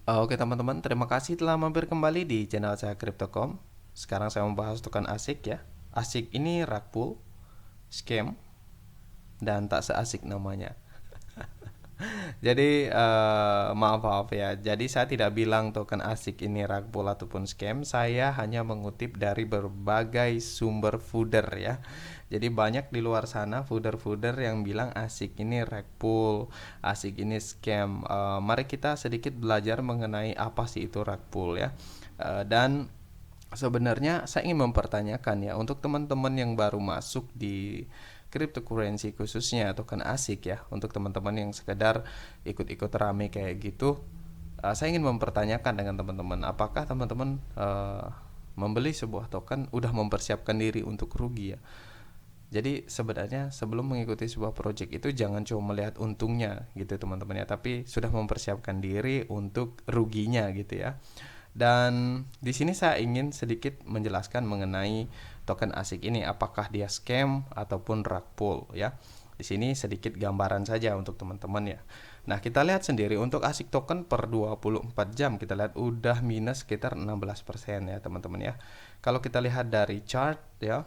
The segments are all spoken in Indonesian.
Oke teman-teman, terima kasih telah mampir kembali di channel saya Crypto.com. Sekarang saya membahas token ASIC ya. ASIC ini rug pull, scam, dan tak seasik namanya. Jadi maaf ya. Jadi saya tidak bilang token ASIC ini rug pull ataupun scam. Saya hanya mengutip dari berbagai sumber fooder ya. Jadi banyak di luar sana fooder-fooder yang bilang ASIC ini rug pull, ASIC ini scam. Mari kita sedikit belajar mengenai apa sih itu rug pull ya. Dan sebenarnya saya ingin mempertanyakan ya untuk teman-teman yang baru masuk di cryptocurrency khususnya token ASIC ya, untuk teman-teman yang sekedar ikut-ikut rame kayak gitu, saya ingin mempertanyakan dengan teman-teman, apakah teman-teman membeli sebuah token udah mempersiapkan diri untuk rugi ya. Jadi sebenarnya sebelum mengikuti sebuah project itu jangan cuma melihat untungnya gitu teman-teman ya, tapi sudah mempersiapkan diri untuk ruginya gitu ya. Dan di sini saya ingin sedikit menjelaskan mengenai token ASIC ini, apakah dia scam ataupun rug pull ya. Di sini sedikit gambaran saja untuk teman-teman ya. Nah, kita lihat sendiri untuk ASIC token per 24 jam kita lihat udah minus sekitar 16% ya, teman-teman ya. Kalau kita lihat dari chart ya,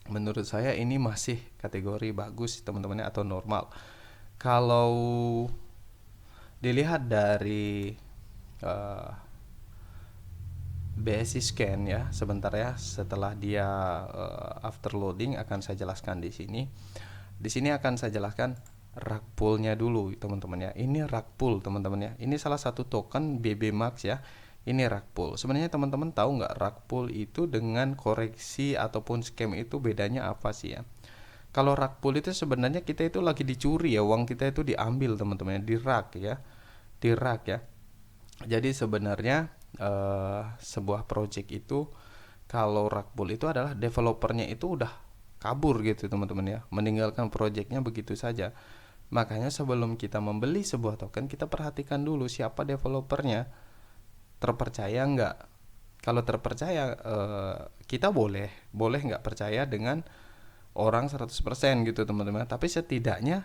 menurut saya ini masih kategori bagus teman-teman ya, atau normal. Kalau dilihat dari uh, BSC scan ya, sebentar ya, setelah dia after loading akan saya jelaskan di sini. Di sini akan saya jelaskan rug pull-nya dulu teman-teman ya. Ini rug pull teman-teman ya. Ini salah satu token BB Max ya. Ini rug pull. Sebenarnya teman-teman tahu nggak rug pull itu dengan koreksi ataupun scam itu bedanya apa sih ya? Kalau rug pull itu sebenarnya kita itu lagi dicuri ya, uang kita itu diambil teman-teman ya, di rug ya, di rug ya. Jadi sebenarnya sebuah project itu kalau rug pull itu adalah developernya itu udah kabur gitu teman-teman ya, meninggalkan projectnya begitu saja. Makanya sebelum kita membeli sebuah token kita perhatikan dulu siapa developernya, terpercaya nggak. Kalau terpercaya kita boleh boleh nggak percaya dengan orang 100% gitu teman-teman, tapi setidaknya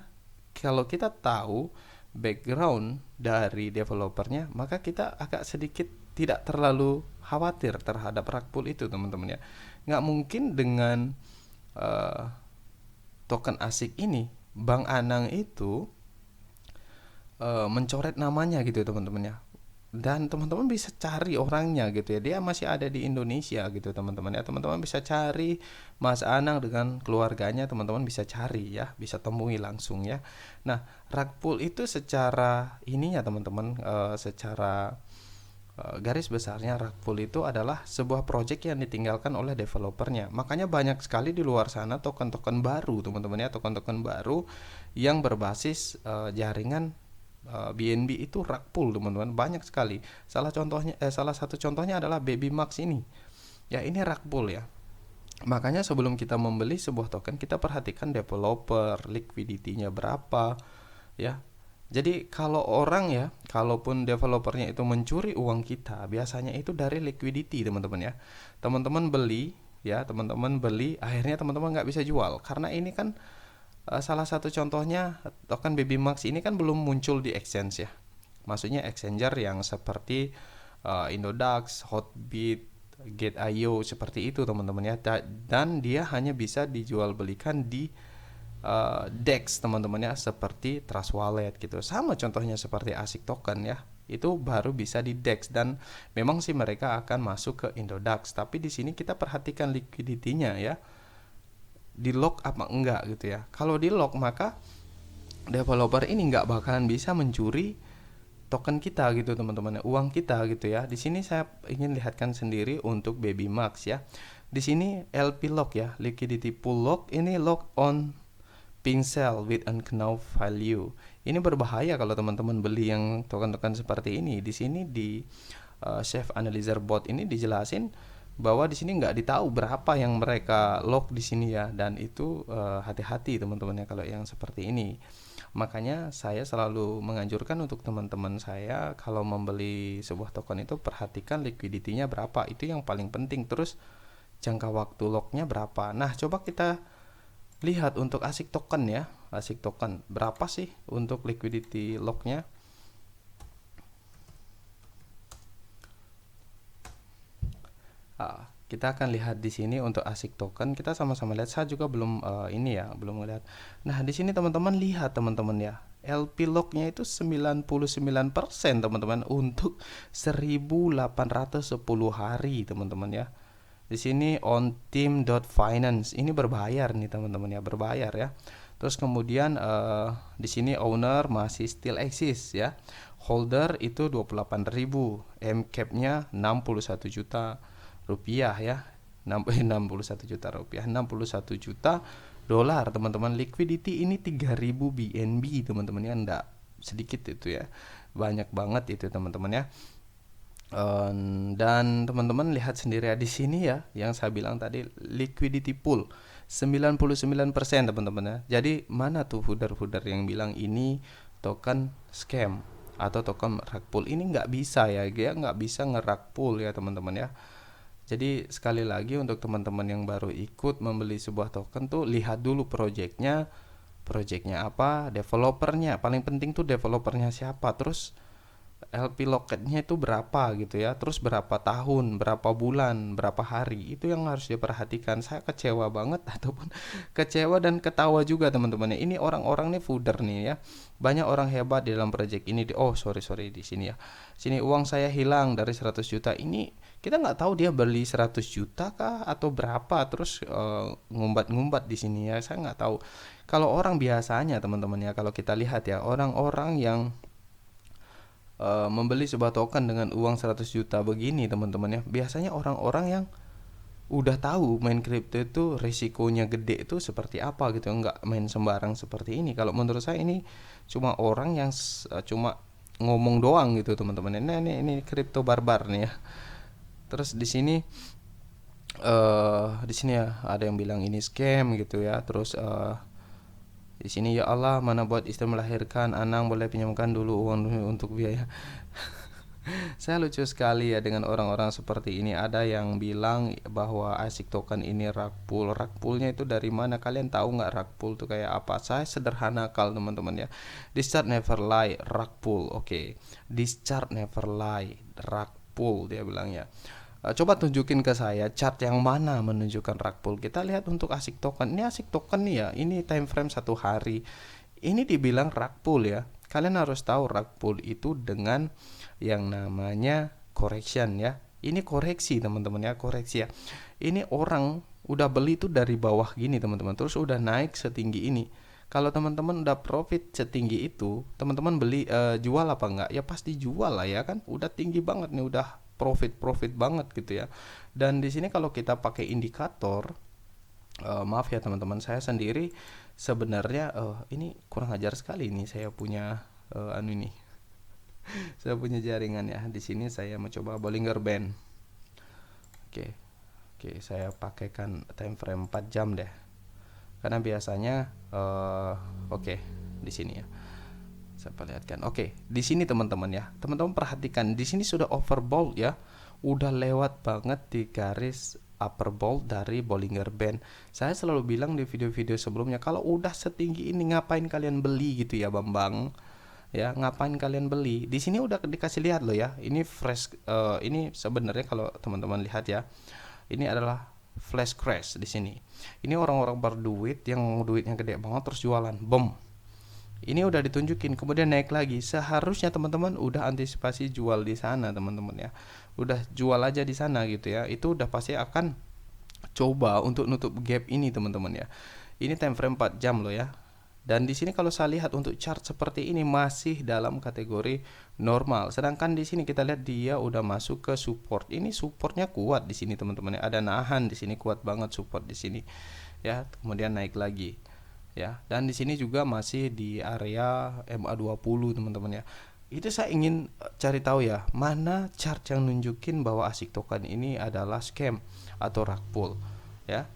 kalau kita tahu background dari developernya, maka kita agak sedikit tidak terlalu khawatir terhadap rug pull itu teman-teman ya. Nggak mungkin dengan uh, token ASIC ini Bang Anang itu mencoret namanya gitu teman-teman ya, dan teman-teman bisa cari orangnya gitu ya, dia masih ada di Indonesia gitu teman-teman ya. Teman-teman bisa cari Mas Anang dengan keluarganya, teman-teman bisa cari ya, bisa temui langsung ya. Nah, rug pull itu secara ini ya teman-teman, secara garis besarnya rug pull itu adalah sebuah project yang ditinggalkan oleh developernya. Makanya banyak sekali di luar sana token-token baru teman-teman ya, token-token baru yang berbasis jaringan BNB itu rug pull teman-teman, banyak sekali. Salah satu contohnya adalah Baby Max ini. Ya, ini rug pull ya. Makanya sebelum kita membeli sebuah token kita perhatikan developer, liquidity-nya berapa ya. Jadi kalau orang ya, kalaupun developernya itu mencuri uang kita, biasanya itu dari liquidity teman-teman ya. Teman-teman beli ya, teman-teman beli, akhirnya teman-teman nggak bisa jual karena ini kan salah satu contohnya token Baby Max ini kan belum muncul di exchange ya. Maksudnya exchanger yang seperti Indodax, Hotbit, Gate.io seperti itu teman-teman ya. Dan dia hanya bisa dijual belikan di DEX teman-teman ya, seperti Trust Wallet gitu. Sama contohnya seperti ASIC token ya. Itu baru bisa di DEX, dan memang sih mereka akan masuk ke Indodax, tapi di sini kita perhatikan liquidity-nya ya. Di lock apa enggak gitu ya. Kalau di lock maka developer ini nggak bakalan bisa mencuri token kita gitu teman-teman, uang kita gitu ya. Di sini saya ingin lihatkan sendiri untuk Baby Max ya. Di sini LP lock ya, liquidity pool lock, ini lock on pink cell with unknown value. Ini berbahaya kalau teman-teman beli yang token-token seperti ini. Di sini di Safe Analyzer Bot ini dijelasin bahwa di sini nggak ditahu berapa yang mereka lock di sini ya, dan itu hati-hati teman-teman ya kalau yang seperti ini. Makanya saya selalu menganjurkan untuk teman-teman saya kalau membeli sebuah token itu perhatikan liquidity-nya berapa, itu yang paling penting. Terus jangka waktu locknya berapa. Nah, coba kita lihat untuk ASIC token ya, ASIC token berapa sih untuk liquidity locknya. Kita akan lihat di sini untuk ASIC token, kita sama-sama lihat. Saya juga belum ini ya, belum melihat. Nah, di sini teman-teman lihat teman-teman ya. LP lock-nya itu 99% teman-teman untuk 1810 hari teman-teman ya. Di sini on team.finance ini berbayar nih teman-teman ya, berbayar ya. Terus kemudian di sini owner masih still exist ya. Holder itu 28.000, MCAP-nya 61 juta rupiah ya. 61 juta rupiah, 61 juta dolar teman-teman. Liquidity ini 3000 BNB teman-teman ya, enggak sedikit itu ya. Banyak banget itu teman-teman ya. Dan teman-teman lihat sendiri ya di sini ya, yang saya bilang tadi liquidity pool 99% teman-teman ya. Jadi mana tuh hodler-hodler yang bilang ini token scam atau token rug pull? Ini nggak bisa ya, dia nggak bisa nge-rug pull ya teman-teman ya. Jadi sekali lagi untuk teman-teman yang baru ikut membeli sebuah token tuh lihat dulu projectnya apa, developernya. Paling penting tuh developernya siapa, terus LP locketnya itu berapa gitu ya, terus berapa tahun, berapa bulan, berapa hari, itu yang harus diperhatikan. Saya kecewa banget ataupun kecewa dan ketawa juga teman-teman. Ini orang-orang nih fooder nih ya, banyak orang hebat di dalam project ini. Oh sorry di sini ya, sini uang saya hilang dari 100 juta ini. Kita nggak tahu dia beli 100 juta kah atau berapa, terus ngumbat-ngumbat di sini ya, saya nggak tahu. Kalau orang biasanya teman-teman ya, kalau kita lihat ya, orang-orang yang membeli sebuah token dengan uang 100 juta begini teman-teman ya, biasanya orang-orang yang udah tahu main kripto itu risikonya gede itu seperti apa gitu, nggak main sembarang seperti ini. Kalau menurut saya ini cuma orang yang cuma ngomong doang gitu teman-teman. Ini kripto barbar nih ya. Terus di sini ya ada yang bilang ini scam gitu ya. Terus di sini, ya Allah, mana buat istri melahirkan, Anang boleh pinjamkan dulu uang untuk biaya. Saya lucu sekali ya dengan orang-orang seperti ini. Ada yang bilang bahwa ASIC token ini rug pull. Rug pullnya itu dari mana? Kalian tahu nggak rug pull itu kayak apa? Saya sederhana kal teman-teman ya. Discharge never lie, rug pull. Oke. Discharge never lie, rug pull dia bilang ya. Coba tunjukin ke saya chart yang mana menunjukkan rug pull. Kita lihat untuk ASIC token. Ini ASIC token nih ya. Ini time frame 1 hari. Ini dibilang rug pull ya. Kalian harus tahu rug pull itu dengan yang namanya correction ya. Ini koreksi teman-teman ya, koreksi ya. Ini orang udah beli tuh dari bawah gini teman-teman, terus udah naik setinggi ini. Kalau teman-teman udah profit setinggi itu, teman-teman beli jual apa enggak? Ya pasti jual lah ya kan. Udah tinggi banget nih, udah profit banget gitu ya. Dan di sini kalau kita pakai indikator, maaf ya teman-teman, saya sendiri sebenarnya ini kurang ajar sekali nih saya punya ini. Saya punya jaringan ya. Di sini saya mencoba Bollinger Band. Oke, saya pakaikan time frame 4 jam deh. Karena biasanya oke, di sini ya. Saya perlihatkan. Oke, di sini teman-teman ya. Teman-teman perhatikan, di sini sudah overbought ya. Udah lewat banget di garis upper bound dari Bollinger Band. Saya selalu bilang di video-video sebelumnya, kalau udah setinggi ini ngapain kalian beli gitu ya, Bambang? Ya, ngapain kalian beli? Di sini udah dikasih lihat loh ya. Ini fresh ini sebenarnya kalau teman-teman lihat ya. Ini adalah flash crash di sini. Ini orang-orang berduit yang duitnya gede banget terus jualan, bom. Ini udah ditunjukin, kemudian naik lagi. Seharusnya teman-teman udah antisipasi jual di sana, teman-teman ya. Udah jual aja di sana gitu ya. Itu udah pasti akan coba untuk nutup gap ini, teman-teman ya. Ini time frame 4 jam loh ya. Dan di sini kalau saya lihat untuk chart seperti ini masih dalam kategori normal. Sedangkan di sini kita lihat dia udah masuk ke support. Ini supportnya kuat di sini, teman-teman ya. Ada nahan di sini, kuat banget support di sini. Ya, kemudian naik lagi. Ya, dan di sini juga masih di area MA20 teman-teman ya. Itu saya ingin cari tahu ya, mana chart yang nunjukin bahwa ASIC token ini adalah scam atau rug pull ya.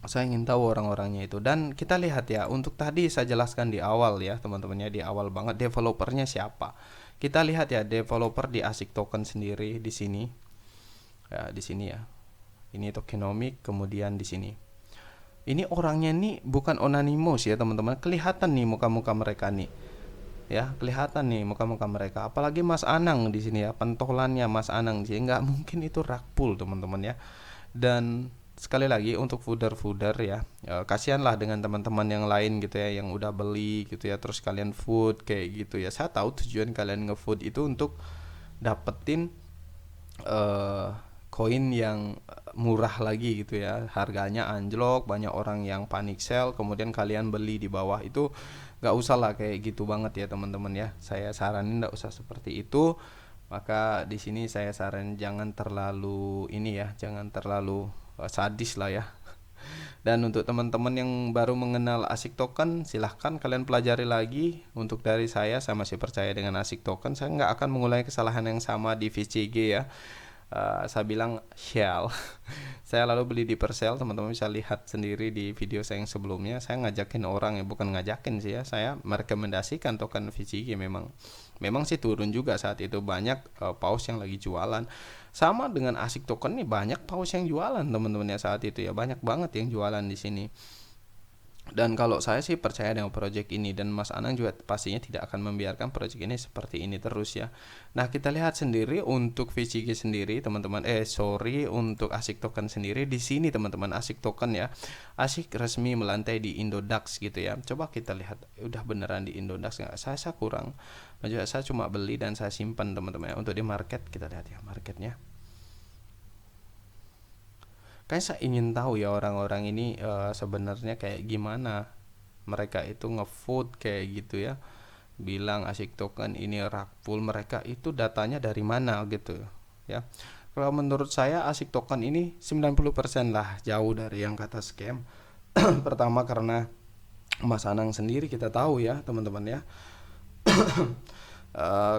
Saya ingin tahu orang-orangnya itu. Dan kita lihat ya, untuk tadi saya jelaskan di awal ya teman-teman ya, di awal banget developernya siapa. Kita lihat ya, developer di ASIC token sendiri di sini. Ya, di sini ya. Ini tokenomic, kemudian di sini. Ini orangnya nih bukan anonymous ya teman-teman. Kelihatan nih muka-muka mereka nih. ya, kelihatan nih muka-muka mereka. Apalagi Mas Anang di sini ya, pentolannya Mas Anang sih nggak mungkin itu rakpul teman-teman ya. Dan sekali lagi untuk fooder-fooder ya, kasihanlah dengan teman-teman yang lain gitu ya yang udah beli gitu ya, terus kalian food kayak gitu ya. Saya tahu tujuan kalian ngefood itu untuk dapetin eh, koin yang murah lagi gitu ya, harganya anjlok, banyak orang yang panic sell, kemudian kalian beli di bawah. Itu nggak usah lah kayak gitu banget ya teman-teman ya, saya saranin nggak usah seperti itu. Maka di sini saya saran jangan terlalu ini ya, jangan terlalu sadis lah ya. Dan untuk teman-teman yang baru mengenal ASIC token, silahkan kalian pelajari lagi. Untuk dari saya masih percaya dengan ASIC token. Saya nggak akan mengulangi kesalahan yang sama di VCG ya. Saya bilang shell. Saya lalu beli di Persel, teman-teman bisa lihat sendiri di video saya yang sebelumnya. Saya ngajakin orang ya, bukan ngajakin sih ya, saya merekomendasikan token VCG. Memang sih turun juga saat itu, banyak paus yang lagi jualan. Sama dengan ASIC token nih, banyak paus yang jualan teman-teman ya saat itu ya, banyak banget yang jualan di sini. Dan kalau saya sih percaya dengan project ini, dan Mas Anang juga pastinya tidak akan membiarkan project ini seperti ini terus ya. Nah, kita lihat sendiri untuk VCG sendiri teman-teman, untuk ASIC token sendiri di sini teman-teman, ASIC token ya. ASIC resmi melantai di Indodax gitu ya. Coba kita lihat udah beneran di Indodax nggak? Saya kurang. Saya cuma beli dan saya simpan teman-teman ya. Untuk di market kita lihat ya marketnya. Kayak saya ingin tahu ya orang-orang ini sebenarnya kayak gimana mereka itu ngevote kayak gitu ya, bilang ASIC token ini rakpul, mereka itu datanya dari mana gitu ya. Kalau menurut saya ASIC token ini 90% lah jauh dari yang kata scam. Pertama karena Mas Anang sendiri kita tahu ya teman-teman ya.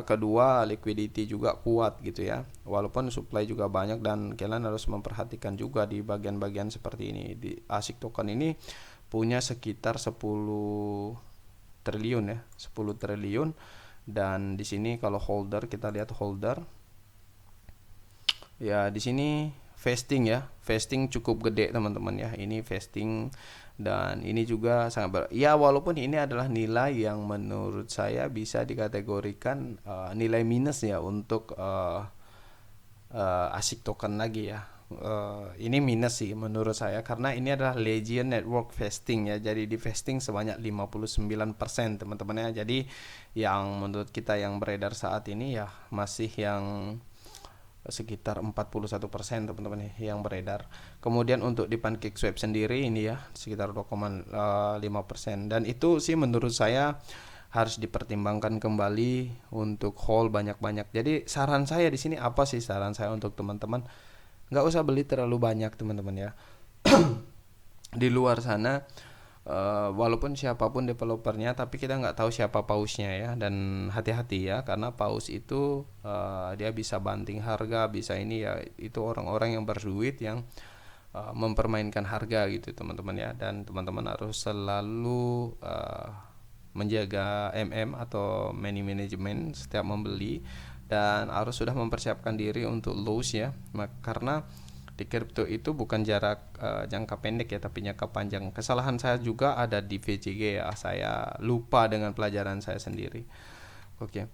Kedua liquidity juga kuat gitu ya, walaupun supply juga banyak, dan kalian harus memperhatikan juga di bagian-bagian seperti ini. Di ASIC token ini punya sekitar 10 triliun ya, 10 triliun. Dan di sini kalau holder, kita lihat holder ya, di sini vesting ya, vesting cukup gede teman-teman ya, ini vesting. Dan ini juga sangat ya, walaupun ini adalah nilai yang menurut saya bisa dikategorikan nilai minus ya untuk ASIC token lagi ya. Ini minus sih menurut saya, karena ini adalah Legion Network vesting ya, jadi di vesting sebanyak 59% teman-teman ya. Jadi yang menurut kita yang beredar saat ini ya masih yang sekitar 41% teman-teman yang beredar. Kemudian untuk di PancakeSwap sendiri ini ya sekitar 2,5%, dan itu sih menurut saya harus dipertimbangkan kembali untuk hold banyak-banyak. Jadi saran saya di sini apa sih, saran saya untuk teman-teman, nggak usah beli terlalu banyak teman-teman ya. Di luar sana walaupun siapapun developernya, tapi kita nggak tahu siapa pausnya ya. Dan hati-hati ya, karena paus itu dia bisa banting harga, bisa ini ya, itu orang-orang yang berduit yang mempermainkan harga gitu teman-teman ya. Dan teman-teman harus selalu menjaga atau money management setiap membeli, dan harus sudah mempersiapkan diri untuk loss ya, karena di kripto itu bukan jarak jangka pendek ya, tapi jangka panjang. Kesalahan saya juga ada di VCG ya, saya lupa dengan pelajaran saya sendiri. Oke.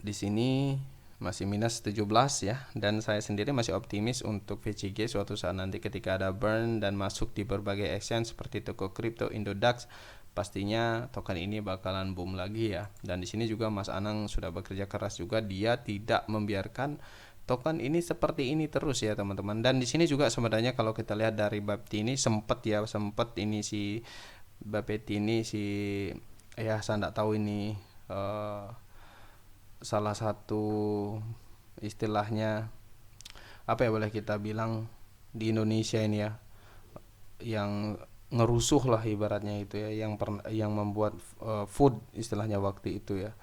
Di sini masih minus 17 ya, dan saya sendiri masih optimis untuk VCG suatu saat nanti ketika ada burn dan masuk di berbagai exchange seperti Toko Kripto, Indodax, pastinya token ini bakalan boom lagi ya. Dan di sini juga Mas Anang sudah bekerja keras juga, dia tidak membiarkan token ini seperti ini terus ya teman-teman. Dan di sini juga sebenarnya kalau kita lihat dari Bapti ini sempat ini si Bapti ini ya saya tidak tahu ini salah satu istilahnya apa ya, boleh kita bilang di Indonesia ini ya, yang ngerusuh lah ibaratnya itu ya, yang membuat food istilahnya waktu itu ya.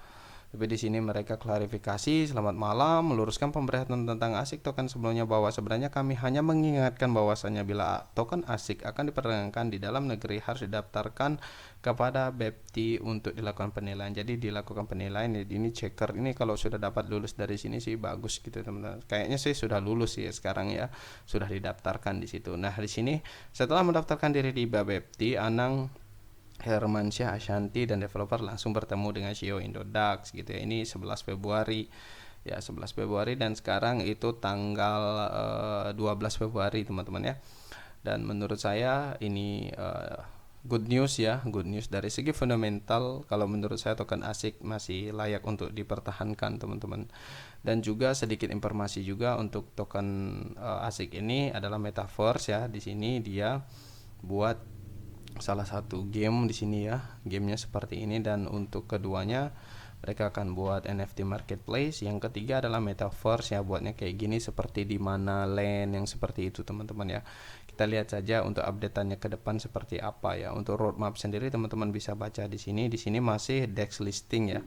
Tapi di sini mereka klarifikasi, selamat malam, meluruskan pemberitahuan tentang ASIC token sebelumnya, bahwa sebenarnya kami hanya mengingatkan bahwasannya bila token ASIC akan diperdagangkan di dalam negeri harus didaftarkan kepada BEPT untuk dilakukan penilaian. Jadi dilakukan penilaian ini checker ini, kalau sudah dapat lulus dari sini sih bagus gitu teman-teman. Kayaknya sih sudah lulus ya sekarang ya, sudah didaftarkan di situ. Nah, di sini setelah mendaftarkan diri di BEPT, Anang Hermansyah Ashanti dan developer langsung bertemu dengan CEO Indodax gitu ya. Ini 11 Februari ya, 11 Februari dan sekarang itu tanggal 12 Februari teman-teman ya. Dan menurut saya ini good news ya, good news dari segi fundamental. Kalau menurut saya token ASIC masih layak untuk dipertahankan teman-teman. Dan juga sedikit informasi juga untuk token ASIC ini adalah metaverse ya. Di sini dia buat salah satu game di sini ya, gamenya seperti ini. Dan untuk keduanya mereka akan buat NFT marketplace. Yang ketiga adalah metaverse ya, buatnya kayak gini seperti di mana land yang seperti itu teman-teman ya. Kita lihat saja untuk updateannya ke depan seperti apa ya. Untuk roadmap sendiri teman-teman bisa baca di sini. Di sini masih DEX listing ya,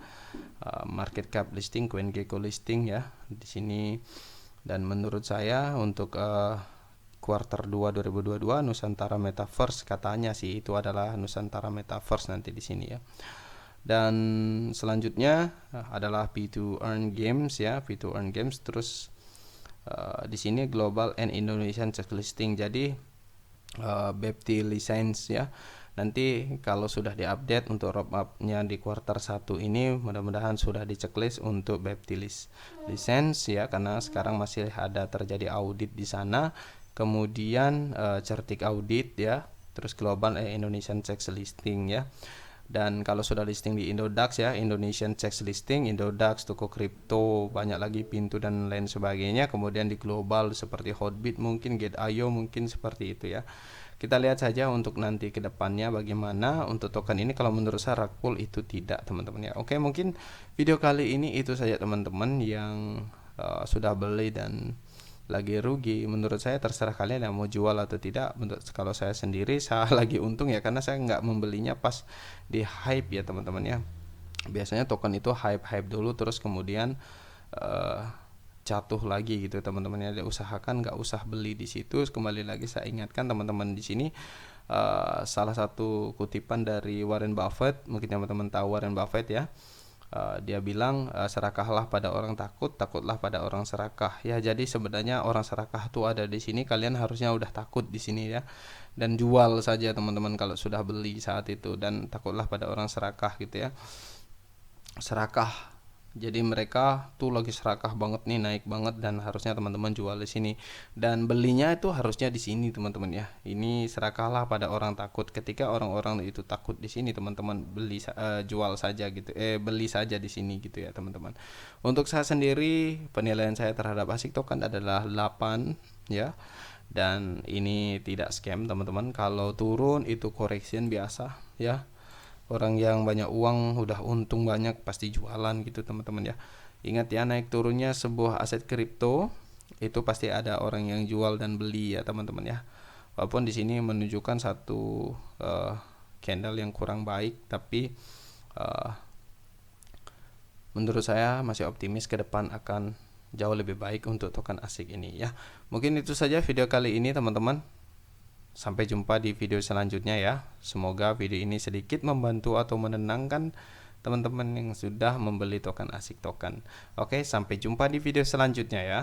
market cap listing, CoinGecko listing ya di sini. Dan menurut saya untuk kuartal 2 2022 Nusantara Metaverse katanya sih itu adalah Nusantara Metaverse nanti di sini ya. Dan selanjutnya adalah P2Earn Games ya, P2Earn Games. Terus di sini Global and Indonesian Checklisting. Jadi BEPT license ya. Nanti kalau sudah diupdate untuk roadmapnya di kuartal 1 ini mudah-mudahan sudah diceklis untuk BEPT license ya, karena sekarang masih ada terjadi audit di sana. Kemudian Certik audit ya, terus Global Indonesian Check Listing ya. Dan kalau sudah listing di Indodax ya, Indonesian Check Listing, Indodax, toko kripto, banyak lagi pintu dan lain sebagainya. Kemudian di global seperti Hotbit mungkin, Gate.io mungkin seperti itu ya. Kita lihat saja untuk nanti ke depannya bagaimana untuk token ini. Kalau menurut saya rakpul itu tidak teman-teman ya. Oke, mungkin video kali ini itu saja teman-teman yang sudah beli dan lagi rugi. Menurut saya terserah kalian yang mau jual atau tidak. Kalau saya sendiri saya lagi untung ya, karena saya nggak membelinya pas di hype ya teman-teman ya. Biasanya token itu hype dulu terus kemudian jatuh lagi gitu teman-teman ya. Usahakan nggak usah beli di situ. Kembali lagi saya ingatkan teman-teman di sini salah satu kutipan dari Warren Buffett. Mungkin teman-teman tahu Warren Buffett ya. Dia bilang serakahlah pada orang takut, takutlah pada orang serakah. Ya, jadi sebenarnya orang serakah tuh ada di sini. Kalian harusnya udah takut di sini ya. Dan jual saja teman-teman kalau sudah beli saat itu, dan takutlah pada orang serakah gitu ya. Serakah. Jadi mereka tuh lagi serakah banget nih, naik banget, dan harusnya teman-teman jual di sini. Dan belinya itu harusnya di sini teman-teman ya. Ini serakahlah pada orang takut. Ketika orang-orang itu takut di sini teman-teman jual saja gitu. Beli saja di sini gitu ya teman-teman. Untuk saya sendiri penilaian saya terhadap ASIC token adalah 8 ya. Dan ini tidak scam teman-teman. Kalau turun itu correction biasa ya. Orang yang banyak uang udah untung banyak pasti jualan gitu teman-teman ya. Ingat ya, naik turunnya sebuah aset kripto itu pasti ada orang yang jual dan beli ya teman-teman ya. Walaupun di sini menunjukkan satu candle yang kurang baik, tapi menurut saya masih optimis ke depan akan jauh lebih baik untuk token ASIC ini ya. Mungkin itu saja video kali ini teman-teman. Sampai jumpa di video selanjutnya ya. Semoga video ini sedikit membantu atau menenangkan teman-teman yang sudah membeli token ASIC token. Oke, sampai jumpa di video selanjutnya ya.